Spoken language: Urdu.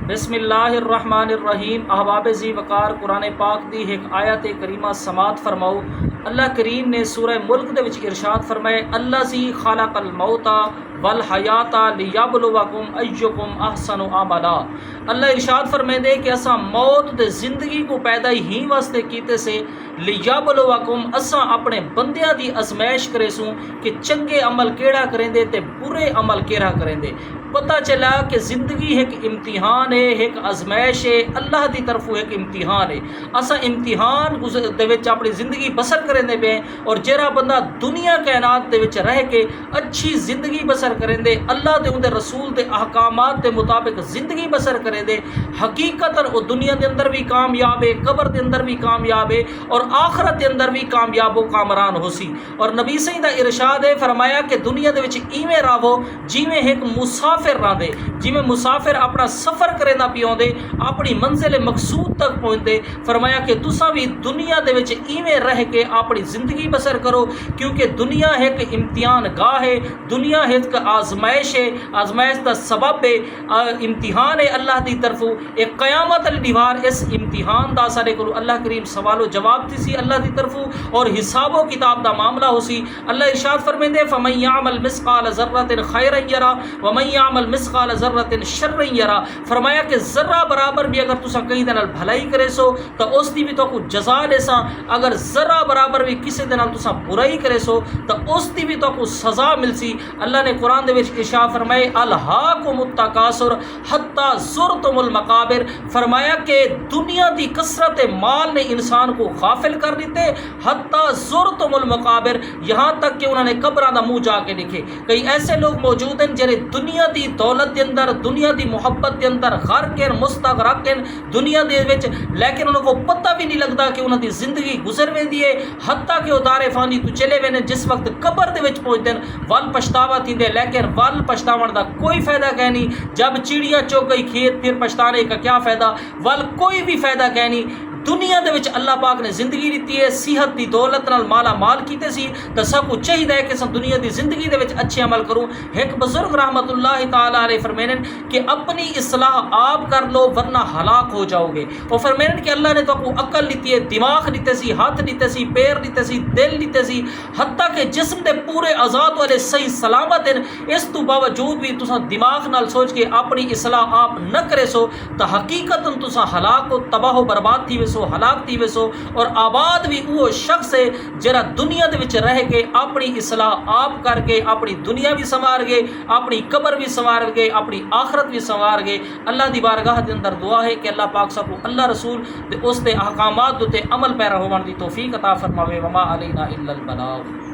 بسم اللہ الرحمن الرحیم۔ احباب ذی وقار قرآن پاک دی ایک آیت کریمہ سماعت فرماؤ۔ اللہ کریم نے سورہ ملک دے وچ ارشاد فرمائے اللہ ذی خلق الموت والحیات لیبلوکم ایکم احسن عملا۔ اللہ ارشاد فرمائے دے کہ اساں موت تے زندگی کو پیدا ہی واسطے کیتے سے لیبلوکم، اساں اپنے بندیاں دی ازمائش کرے سوں کہ چنگے عمل کیڑا کریں دے تے برے عمل کیڑا کریں دے۔ پتہ چلا کہ زندگی ایک امتحان ہے، ایک ازمائش ہے، اللہ دی طرفوں ایک امتحان ہے۔ اساں امتحان دے وچ اپنی زندگی بسر کریں دے پے، اور جہڑا بندہ دنیا کائنات دے وچ رہ کے اچھی زندگی بسر کریں دے، اللہ دے اون دے رسول دے احکامات دے مطابق زندگی بسر کریں دے، حقیقتاً وہ دنیا دے اندر بھی کامیاب ہے، قبر دے اندر بھی کامیاب ہے، اور آخرت دے اندر بھی کامیاب و کامران ہو سی۔ اور نبی صلی دا ارشاد ہے، فرمایا کہ دنیا دے وچ ایویں رہو جویں ایک مسافر رہندے، جویں مسافر اپنا سفر کرے نہ پیوندے، اپنی منزل مقصود تک پہنچدے۔ فرمایا کہ تساں بھی دنیا دے وچ ایویں رہ کے اپنی زندگی بسر کرو، کیونکہ دنیا ایک امتحان گاہ ہے، دنیا ایک آزمائش ہے، آزمائش دا سبب ہے، امتحان ہے اللہ دی طرفوں۔ ایک قیامت علی دیوار اس امتحان دا سارے کو اللہ کریم سوال و جواب دیسی اللہ دی طرفوں، اور حساب و کتاب دا معاملہ ہو سی۔ اللہ ارشاد فرمیندے فمن یعمل مثقال ذرۃ خیرا یرا ومن یعمل مثقال ذرۃ شرا یرا۔ فرمایا کہ ذرہ برابر بھی اگر تساں کہیں دے نال بھلائی کرے سو تو اس دی بھی تو کو جزا لے سا، اگر ذرہ برابر بھی کسی دے نال تساں برائی کرے سو تو اس دی بھی تو کو سزا مل سی۔ اللہ نے قرآن دے وچ ارشاد فرمائے الہاکم التکاثر حتی زرتم المقابر۔ فرمایا کہ دنیا دی کثرت مال نے انسان کو غافل کر دیتے، حتی زرتم المقابر، یہاں تک کہ انہوں نے قبراں دا منہ جا کے لکھے۔ کئی ایسے لوگ موجود ہیں جنہیں دنیا دی دولت دے اندر، دنیا دی محبت دے اندر غرق ہیں، مستغرق ہیں دنیا دے وچ، لیکن انہوں کو پتہ بھی نہیں لگتا کہ انہوں دی زندگی گزر ویندی ہے، حتیٰ کہ وہ دار فانی تو چلے ویندے، جس وقت قبر دے وچ پہنچدے ول پچھتاوا تھیندے، لیکن ول پچھتاون دا کوئی فائدہ کہ نہیں۔ جب چڑیاں چگ گئی کھیت پھر پچھتانے کا کیا فائدہ، ول کوئی بھی فائدہ کہ نہیں۔ دنیا دے وچ اللہ پاک نے زندگی دیتی ہے، صحت دی دولت نال مالا مال کیتے سی، تو سب کو چاہیے کہ سب دنیا دی زندگی دے وچ اچھے عمل کروں۔ ایک بزرگ رحمت اللہ تعالی علیہ فرمائیں کہ اپنی اصلاح آپ کر لو ورنہ ہلاک ہو جاؤ گے۔ وہ فرمائیں کہ اللہ نے تو کو عقل دیتی ہے، دماغ دیتے سی، ہاتھ دیتے سی، پیر دیتے سی، دل دیتے سی، حتیٰ کہ جسم دے پورے اعضاء والے صحیح سلامت ہیں، اس تو باوجود بھی تساں دماغ نال سوچ کے اپنی اصلاح آپ نہ کرے سو تو حقیقتاً تساں ہلاک و تباہ و برباد تھی ویسو، ہلاک تھی ویسو۔ اور آباد بھی وہ شخص ہے جرا دنیا دے وچ رہ کے اپنی اصلاح آپ کر کے اپنی دنیا بھی سنوار گئے، اپنی قبر بھی سنوار گئے، اپنی آخرت بھی سنوار گئے۔ اللہ دی بارگاہ دے اندر دعا ہے کہ اللہ پاک سب کو اللہ رسول دے اس دے احکامات دے عمل پیرا ہون دی توفیق عطا فرماوے۔ وما علینا الا البلاغ۔